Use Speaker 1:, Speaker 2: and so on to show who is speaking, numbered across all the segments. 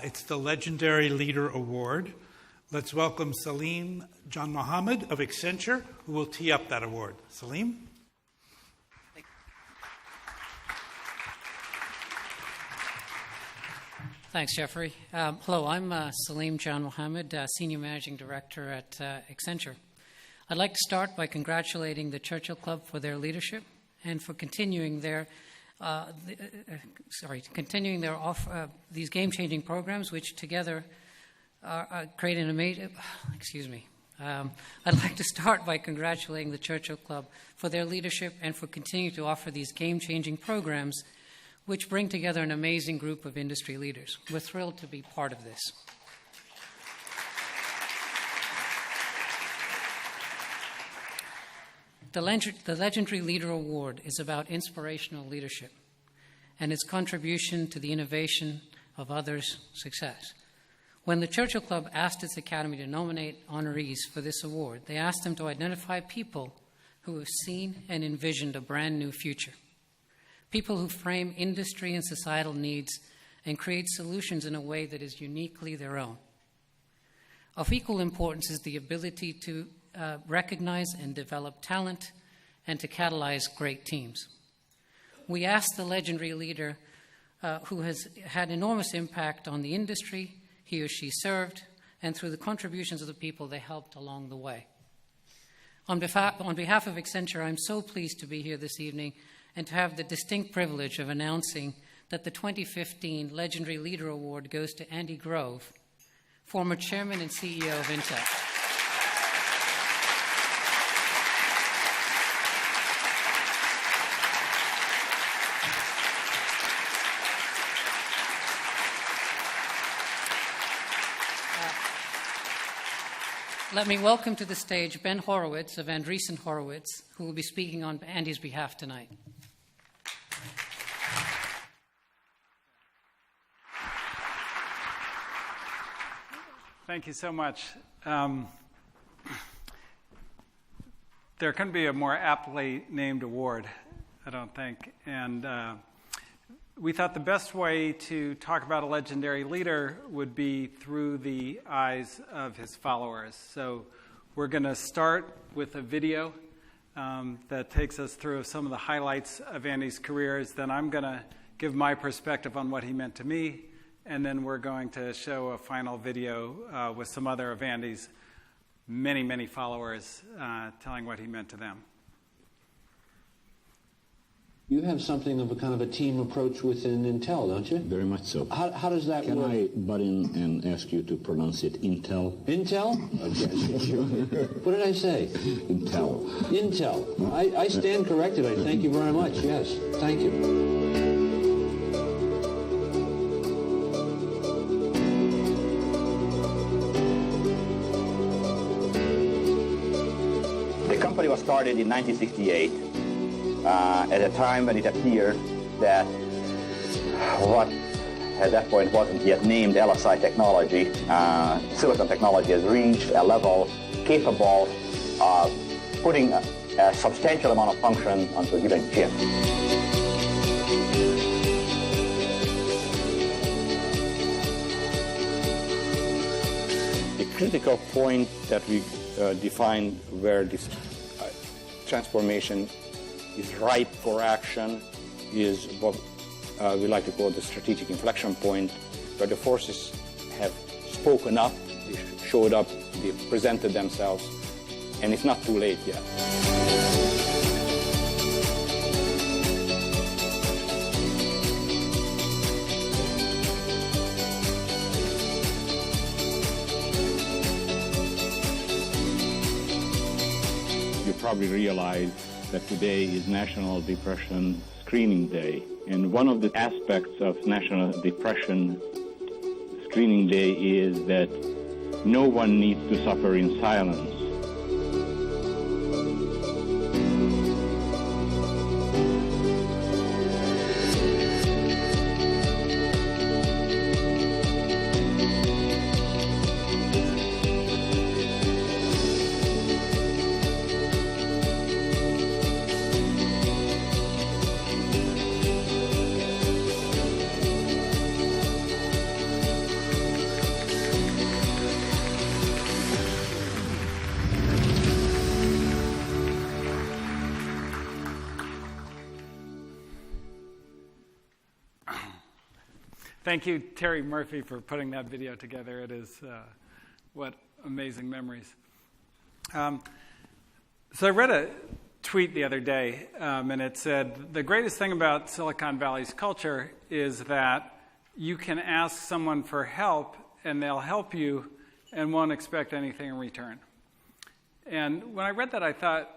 Speaker 1: It's the Legendary Leader Award. Let's welcome Salim John Mohammed of Accenture, who will tee up that award. Salim?
Speaker 2: Thanks, Geoffrey. Hello, I'm Salim John Mohammed, Senior Managing Director at Accenture. I'd like to start by congratulating the Churchill Club for their leadership and for continuing these game-changing programs, which together create an amazing. I'd like to start by congratulating the Churchill Club for their leadership and for continuing to offer these game-changing programs, which bring together an amazing group of industry leaders. We're thrilled to be part of this. The Legendary Leader Award is about inspirational leadership and its contribution to the innovation of others' success. When the Churchill Club asked its Academy to nominate honorees for this award, they asked them to identify people who have seen and envisioned a brand new future, people who frame industry and societal needs and create solutions in a way that is uniquely their own. Of equal importance is the ability to recognize and develop talent and to catalyze great teams. We asked the legendary leader who has had enormous impact on the industry he or she served and through the contributions of the people they helped along the way. On behalf of Accenture, I'm so pleased to be here this evening and to have the distinct privilege of announcing that the 2015 Legendary Leader Award goes to Andy Grove, former Chairman and CEO of Intel. Let me welcome to the stage Ben Horowitz of Andreessen Horowitz, who will be speaking on Andy's behalf tonight.
Speaker 3: Thank you so much. There couldn't be a more aptly named award, I don't think. And we thought the best way to talk about a legendary leader would be through the eyes of his followers. So we're going to start with a video that takes us through some of the highlights of Andy's careers. Then I'm going to give my perspective on what he meant to me. And then we're going to show a final video with some other of Andy's many, many followers telling what he meant to them.
Speaker 4: You have something of a kind of a team approach within Intel, don't you?
Speaker 5: Very much so.
Speaker 4: How does that
Speaker 5: Can
Speaker 4: work?
Speaker 5: I butt in and ask you to pronounce it Intel?
Speaker 4: Intel? What did I say?
Speaker 5: Intel.
Speaker 4: Intel. I stand corrected. I thank you very much. Yes. Thank you.
Speaker 6: The company was started in 1968 at a time when it appeared that what at that point wasn't yet named LSI technology, silicon technology, has reached a level capable of putting a substantial amount of function onto a given chip.
Speaker 5: The critical point that we defined where this transformation is ripe for action is what we like to call the strategic inflection point, where the forces have spoken up, they showed up, they presented themselves, and it's not too late yet. You probably realize that today is National Depression Screening Day. And one of the aspects of National Depression Screening Day is that no one needs to suffer in silence.
Speaker 3: Thank you, Terry Murphy, for putting that video together. It is what amazing memories. So I read a tweet the other day, and it said, the greatest thing about Silicon Valley's culture is that you can ask someone for help, and they'll help you and won't expect anything in return. And when I read that, I thought,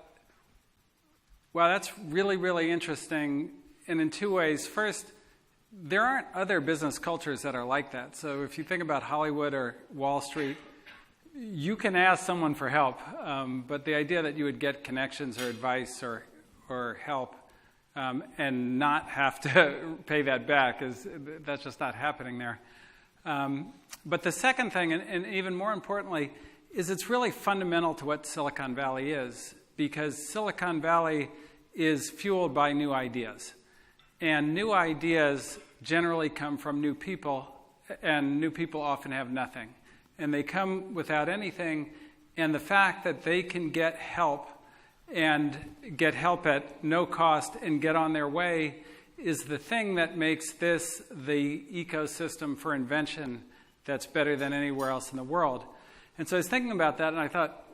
Speaker 3: wow, that's really, really interesting, and in two ways. First, there aren't other business cultures that are like that. So if you think about Hollywood or Wall Street, you can ask someone for help, but the idea that you would get connections or advice or help and not have to pay that back, that's just not happening there. But the second thing, and even more importantly, is it's really fundamental to what Silicon Valley is, because Silicon Valley is fueled by new ideas. And new ideas generally come from new people, and new people often have nothing. And they come without anything, and the fact that they can get help and get help at no cost and get on their way is the thing that makes this the ecosystem for invention that's better than anywhere else in the world. And so I was thinking about that, and I thought,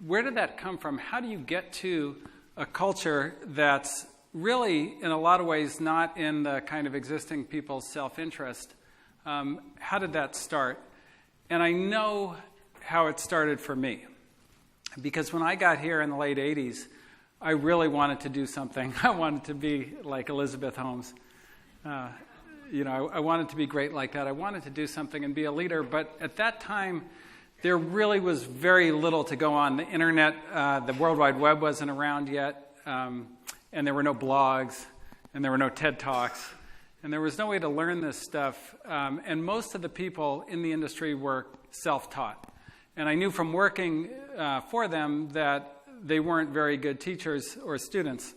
Speaker 3: where did that come from? How do you get to a culture that's really, in a lot of ways, not in the kind of existing people's self-interest? How did that start? And I know how it started for me. Because when I got here in the late 80s, I really wanted to do something. I wanted to be like Elizabeth Holmes. I wanted to be great like that. I wanted to do something and be a leader. But at that time, there really was very little to go on. The internet, the World Wide Web wasn't around yet. And there were no blogs, and there were no TED Talks, and there was no way to learn this stuff. And most of the people in the industry were self-taught. And I knew from working for them that they weren't very good teachers or students.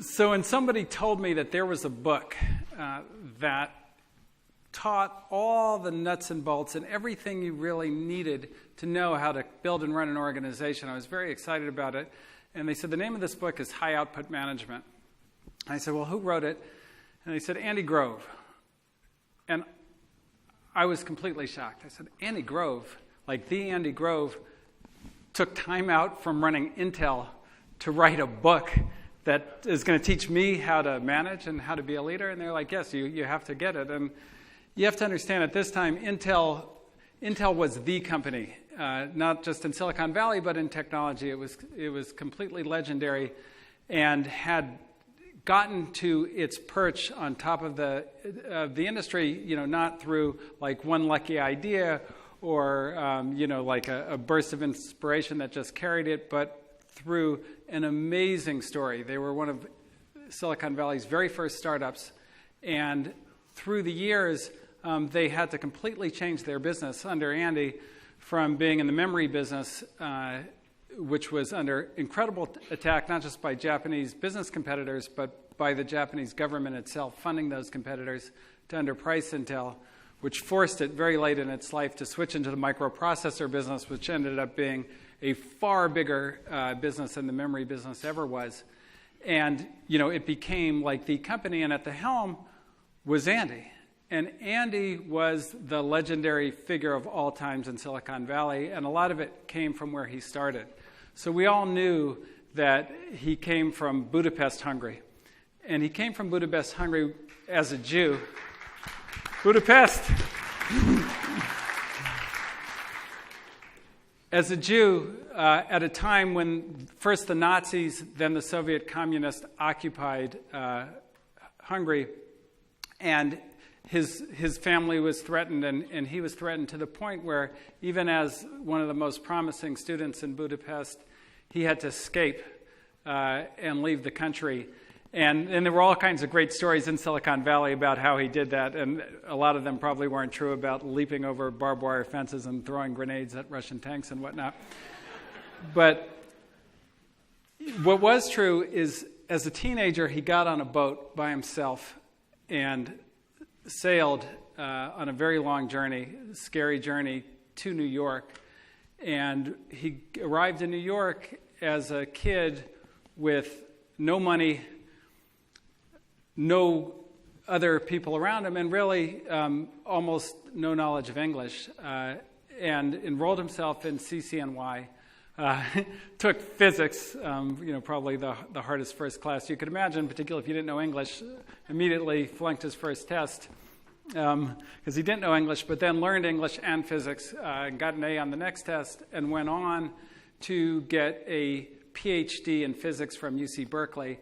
Speaker 3: So when somebody told me that there was a book that taught all the nuts and bolts and everything you really needed to know how to build and run an organization, I was very excited about it. And they said, the name of this book is High Output Management. And I said, well, who wrote it? And they said, Andy Grove. And I was completely shocked. I said, Andy Grove, like the Andy Grove, took time out from running Intel to write a book that is going to teach me how to manage and how to be a leader? And they're like, yes, you have to get it. And you have to understand, at this time, Intel was the company. Not just in Silicon Valley, but in technology. It was completely legendary and had gotten to its perch on top of the industry, not through like one lucky idea or, like a burst of inspiration that just carried it, but through an amazing story. They were one of Silicon Valley's very first startups, and through the years, they had to completely change their business under Andy, from being in the memory business, which was under incredible attack, not just by Japanese business competitors, but by the Japanese government itself funding those competitors, to underprice Intel, which forced it very late in its life to switch into the microprocessor business, which ended up being a far bigger business than the memory business ever was. And, it became like the company, and at the helm was Andy. And Andy was the legendary figure of all times in Silicon Valley, and a lot of it came from where he started. So we all knew that he came from Budapest, Hungary. And he came from Budapest, Hungary as a Jew. Budapest! As a Jew, at a time when first the Nazis, then the Soviet communists occupied Hungary, and his family was threatened, and he was threatened to the point where, even as one of the most promising students in Budapest, he had to escape and leave the country. And there were all kinds of great stories in Silicon Valley about how he did that, and a lot of them probably weren't true, about leaping over barbed wire fences and throwing grenades at Russian tanks and whatnot. But what was true is, as a teenager, he got on a boat by himself and sailed on a very long journey, scary journey, to New York. And he arrived in New York as a kid with no money, no other people around him, and really almost no knowledge of English, and enrolled himself in CCNY. Took physics, probably the hardest first class you could imagine, particularly if you didn't know English. Immediately flunked his first test because he didn't know English, but then learned English and physics, and got an A on the next test, and went on to get a PhD in physics from UC Berkeley,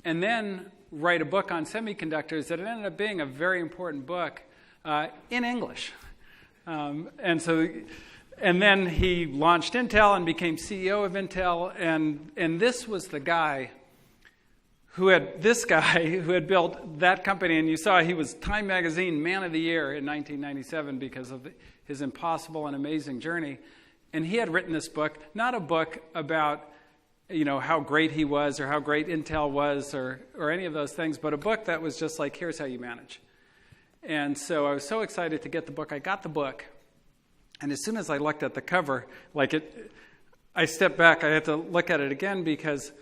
Speaker 3: and then write a book on semiconductors that ended up being a very important book in English. And then he launched Intel and became CEO of Intel, and this was the guy who had built that company, and you saw he was Time Magazine Man of the Year in 1997 because of his impossible and amazing journey. And he had written this book, not a book about how great he was or how great Intel was or any of those things, but a book that was just like, here's how you manage. And so I was so excited to get the book. I got the book. And as soon as I looked at the cover, I stepped back. I had to look at it again because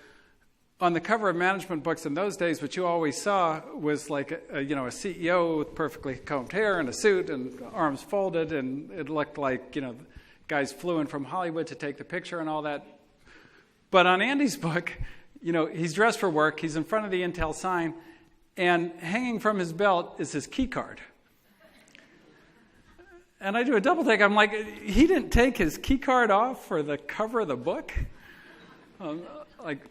Speaker 3: on the cover of management books in those days, what you always saw was like a CEO with perfectly combed hair and a suit and arms folded, and it looked like guys flew in from Hollywood to take the picture and all that. But on Andy's book, he's dressed for work. He's in front of the Intel sign, and hanging from his belt is his key card. And I do a double take. I'm like, he didn't take his key card off for the cover of the book?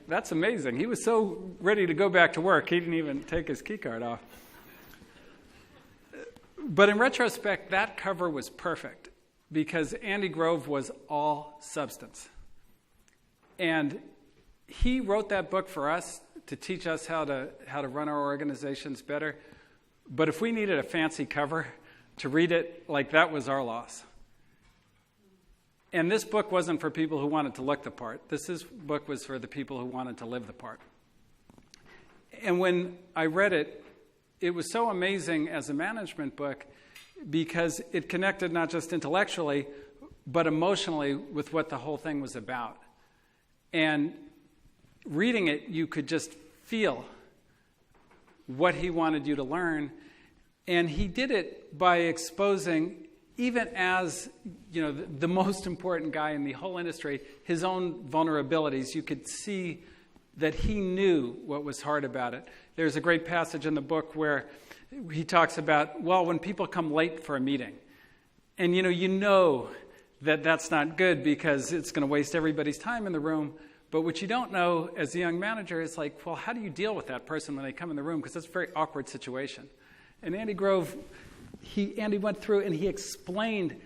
Speaker 3: That's amazing. He was so ready to go back to work, he didn't even take his key card off. But in retrospect, that cover was perfect because Andy Grove was all substance. And he wrote that book for us to teach us how to run our organizations better. But if we needed a fancy cover to read it, that was our loss. And this book wasn't for people who wanted to look the part. This book was for the people who wanted to live the part. And when I read it, it was so amazing as a management book because it connected not just intellectually, but emotionally with what the whole thing was about. And reading it, you could just feel what he wanted you to learn. And he did it by exposing, even as the most important guy in the whole industry, his own vulnerabilities. You could see that he knew what was hard about it. There's a great passage in the book where he talks about, when people come late for a meeting, and you know that that's not good because it's going to waste everybody's time in the room. But what you don't know as a young manager is how do you deal with that person when they come in the room? Because that's a very awkward situation. And Andy Grove, Andy went through and he explained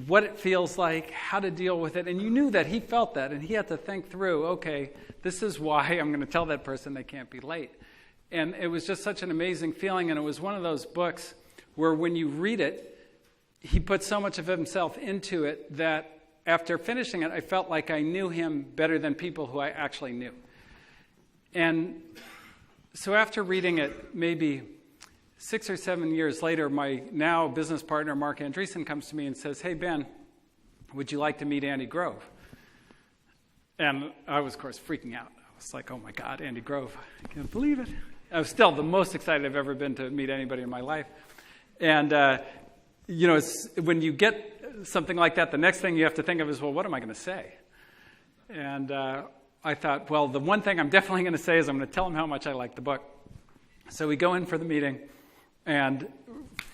Speaker 3: what it feels like, how to deal with it. And you knew that he felt that, and he had to think through, okay, this is why I'm going to tell that person they can't be late. And it was just such an amazing feeling, and it was one of those books where when you read it, he put so much of himself into it that after finishing it, I felt like I knew him better than people who I actually knew. And so after reading it, maybe 6 or 7 years later, my now business partner, Mark Andreessen, comes to me and says, "Hey, Ben, would you like to meet Andy Grove?" And I was, of course, freaking out. I was like, oh, my God, Andy Grove. I can't believe it. I was still the most excited I've ever been to meet anybody in my life. And, when you get something like that, the next thing you have to think of is, what am I going to say? And I thought, the one thing I'm definitely going to say is I'm going to tell him how much I like the book. So we go in for the meeting, and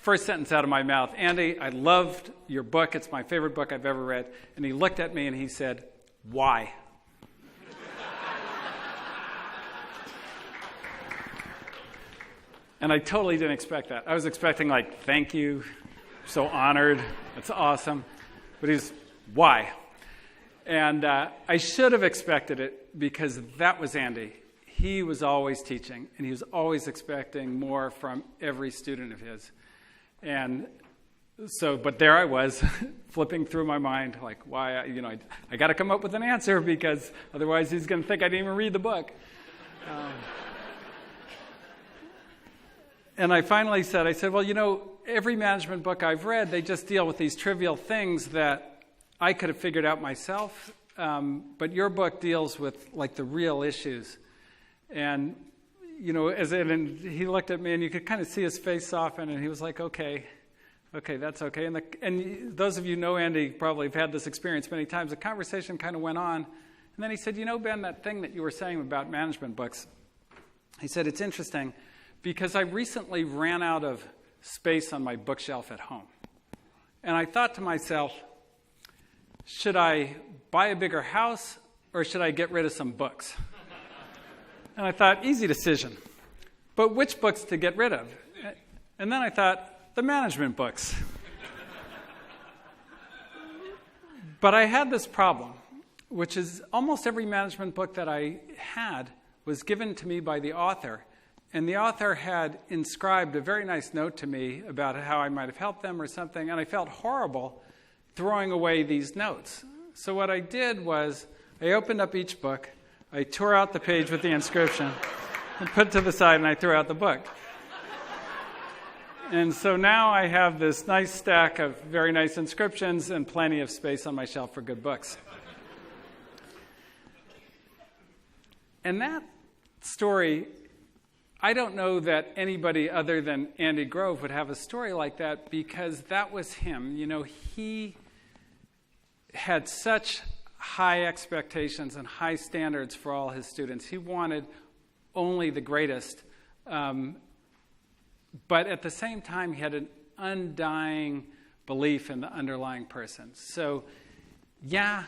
Speaker 3: first sentence out of my mouth, "Andy, I loved your book. It's my favorite book I've ever read." And he looked at me and he said, "Why?" And I totally didn't expect that. I was expecting "Thank you, so honored, it's awesome." But he's, "Why?" And I should have expected it because that was Andy. He was always teaching, and he was always expecting more from every student of his. And so, but there I was, flipping through my mind, why, I got to come up with an answer because otherwise he's going to think I didn't even read the book. And I finally said, every management book I've read, they just deal with these trivial things that I could have figured out myself, but your book deals with the real issues. And and he looked at me, and you could kind of see his face soften, and he was like, okay, that's okay. And those of you who know Andy probably have had this experience many times. The conversation kind of went on, and then he said, Ben, that thing that you were saying about management books, he said, it's interesting because I recently ran out of space on my bookshelf at home. And I thought to myself, should I buy a bigger house or should I get rid of some books? And I thought, easy decision. But which books to get rid of? And then I thought, the management books. But I had this problem, which is almost every management book that I had was given to me by the author. And the author had inscribed a very nice note to me about how I might have helped them or something, and I felt horrible throwing away these notes. So what I did was I opened up each book, I tore out the page with the inscription, and put it to the side, and I threw out the book. And so now I have this nice stack of very nice inscriptions and plenty of space on my shelf for good books. And that story, I don't know that anybody other than Andy Grove would have a story like that because that was him. He had such high expectations and high standards for all his students. He wanted only the greatest. But at the same time, he had an undying belief in the underlying person. So, yeah,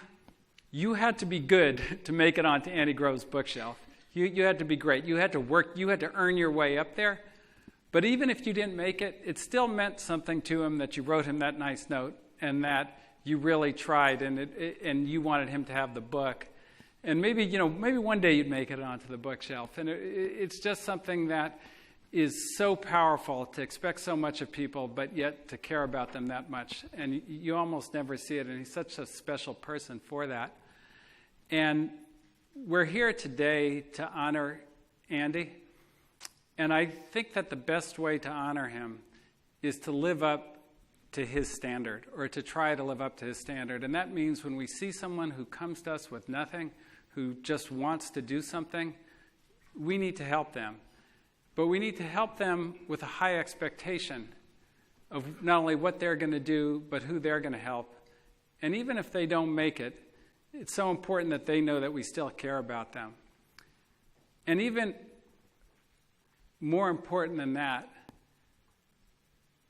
Speaker 3: you had to be good to make it onto Andy Grove's bookshelf. You had to be great. You had to work. You had to earn your way up there. But even if you didn't make it, it still meant something to him that you wrote him that nice note and that you really tried and you wanted him to have the book. And maybe one day you'd make it onto the bookshelf. And it's just something that is so powerful to expect so much of people, but yet to care about them that much. And you almost never see it. And he's such a special person for that. And we're here today to honor Andy, and I think that the best way to honor him is to live up to his standard, or to try to live up to his standard. And that means when we see someone who comes to us with nothing, who just wants to do something, we need to help them. But we need to help them with a high expectation of not only what they're going to do, but who they're going to help. And even if they don't make it, it's so important that they know that we still care about them. And even more important than that,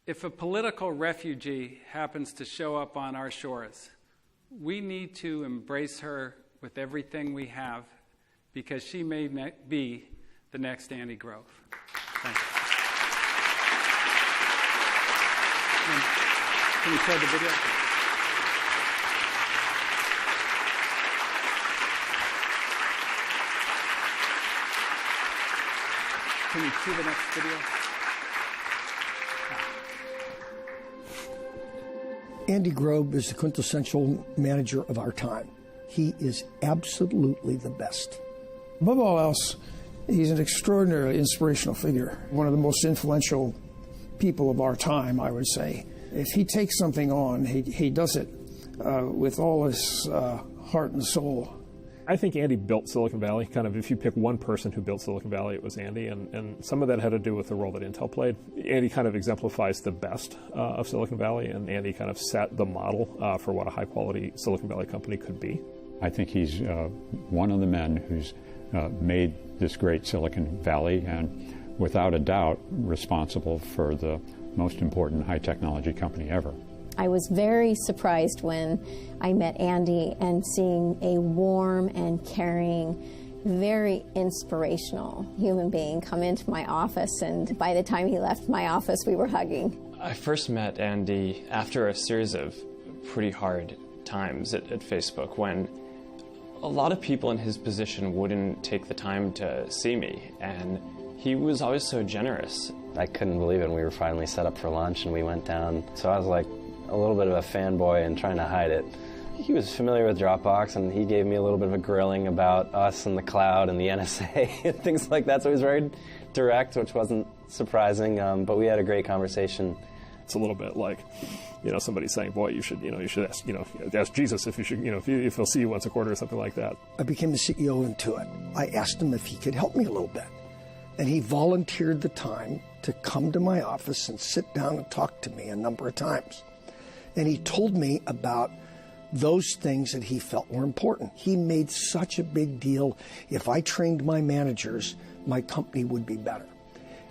Speaker 3: if a political refugee happens to show up on our shores, we need to embrace her with everything we have because she may be the next Andy Grove. Thank you. Can you show the video? Can you see the next video?
Speaker 7: Andy Grove is the quintessential manager of our time. He is absolutely the best.
Speaker 8: Above all else, he's an extraordinarily inspirational figure, one of the most influential people of our time, I would say. If he takes something on, he does it with all his heart and soul.
Speaker 9: I think Andy built Silicon Valley. Kind of, if you pick one person who built Silicon Valley, it was Andy, and some of that had to do with the role that Intel played. Andy kind of exemplifies the best of Silicon Valley, and Andy kind of set the model for what a high-quality Silicon Valley company could be.
Speaker 10: I think he's one of the men who's made this great Silicon Valley, and without a doubt, responsible for the most important high-technology company ever.
Speaker 11: I was very surprised when I met Andy and seeing a warm and caring, very inspirational human being come into my office, and by the time he left my office, we were hugging.
Speaker 12: I first met Andy after a series of pretty hard times at Facebook when a lot of people in his position wouldn't take the time to see me, and he was always so generous.
Speaker 13: I couldn't believe it when we were finally set up for lunch and we went down, so I was like a little bit of a fanboy and trying to hide it. He was familiar with Dropbox, and he gave me a little bit of a grilling about us and the cloud and the NSA and things like that, so he was very direct, which wasn't surprising, but we had a great conversation.
Speaker 9: It's a little bit like, somebody saying, "Boy, you should ask Jesus if you should, if he'll see you once a quarter," or something like that.
Speaker 7: I became the CEO into it. I asked him if he could help me a little bit. And he volunteered the time to come to my office and sit down and talk to me a number of times. And he told me about those things that he felt were important. He made such a big deal. If I trained my managers, my company would be better.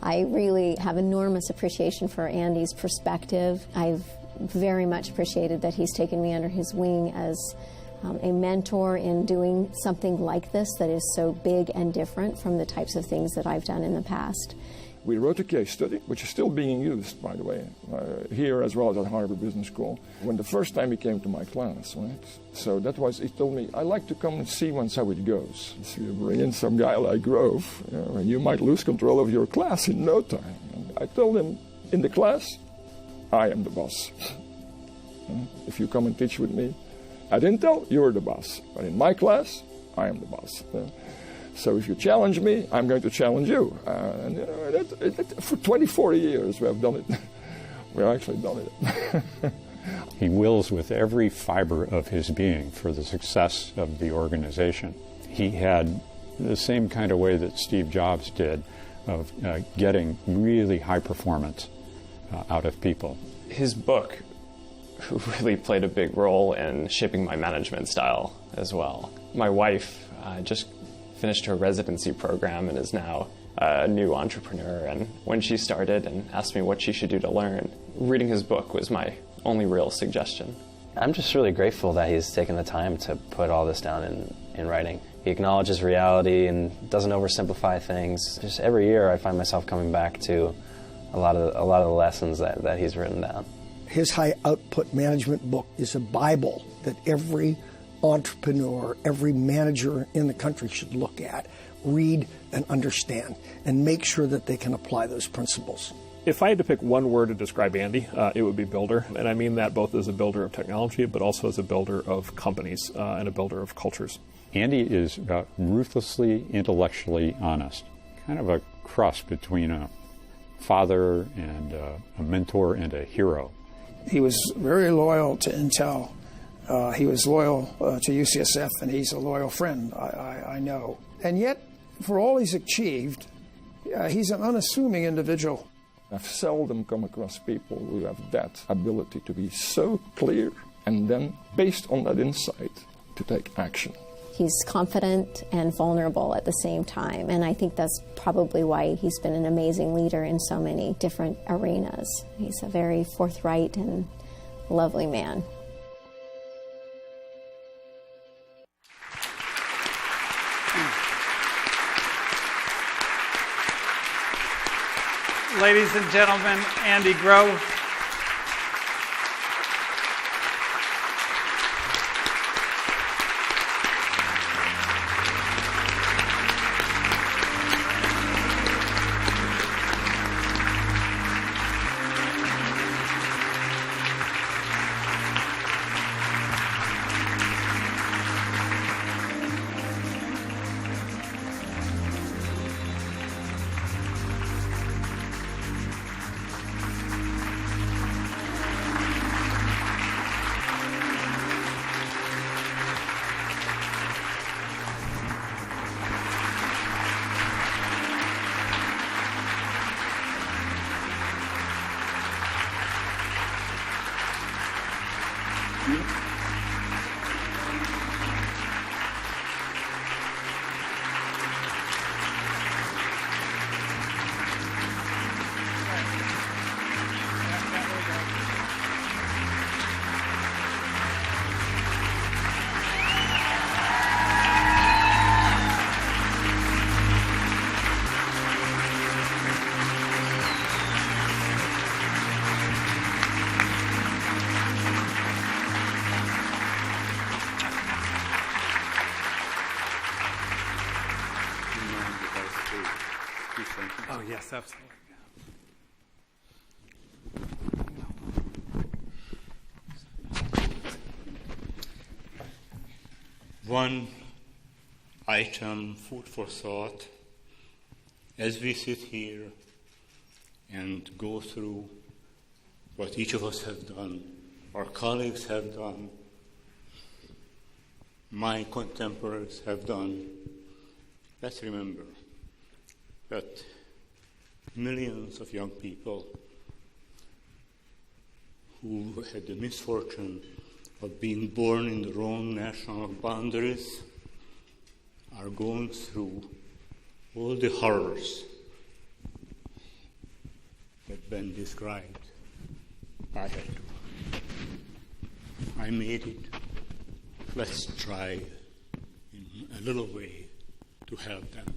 Speaker 11: I really have enormous appreciation for Andy's perspective. I've very much appreciated that he's taken me under his wing as a mentor in doing something like this that is so big and different from the types of things that I've done in the past.
Speaker 14: We wrote a case study, which is still being used, by the way, here as well as at Harvard Business School. When the first time he came to my class, right? So that was, he told me, I like to come and see once how it goes. So you bring in some guy like Grove, and you might lose control of your class in no time. And I told him, in the class, I am the boss. If you come and teach with me, at Intel, you're the boss. But in my class, I am the boss. So if you challenge me, I'm going to challenge you. And for 40 years we have done it. We've actually done it.
Speaker 10: He wills with every fiber of his being for the success of the organization. He had the same kind of way that Steve Jobs did of getting really high performance out of people.
Speaker 12: His book really played a big role in shaping my management style as well. My wife just finished her residency program and is now a new entrepreneur. And when she started and asked me what she should do to learn, reading his book was my only real suggestion.
Speaker 13: I'm just really grateful that he's taken the time to put all this down in writing. He acknowledges reality and doesn't oversimplify things. Just every year I find myself coming back to a lot of the lessons that he's written down.
Speaker 7: His high output management book is a Bible that every entrepreneur, every manager in the country should look at, read, and understand, and make sure that they can apply those principles.
Speaker 9: If I had to pick one word to describe Andy, it would be builder. And I mean that both as a builder of technology, but also as a builder of companies and a builder of cultures.
Speaker 10: Andy is ruthlessly intellectually honest, kind of a cross between a father and a mentor and a hero.
Speaker 8: He was very loyal to Intel. He was loyal to UCSF, and he's a loyal friend, I know. And yet, for all he's achieved, he's an unassuming individual.
Speaker 14: I've seldom come across people who have that ability to be so clear and then, based on that insight, to take action.
Speaker 11: He's confident and vulnerable at the same time, and I think that's probably why he's been an amazing leader in so many different arenas. He's a very forthright and lovely man.
Speaker 3: Ladies and gentlemen, Andy Grove. Oh, yes, absolutely.
Speaker 15: One item, food for thought, as we sit here and go through what each of us have done, our colleagues have done, my contemporaries have done, let's remember that millions of young people who had the misfortune of being born in the wrong national boundaries are going through all the horrors that Ben described. I had to. I made it. Let's try in a little way to help them.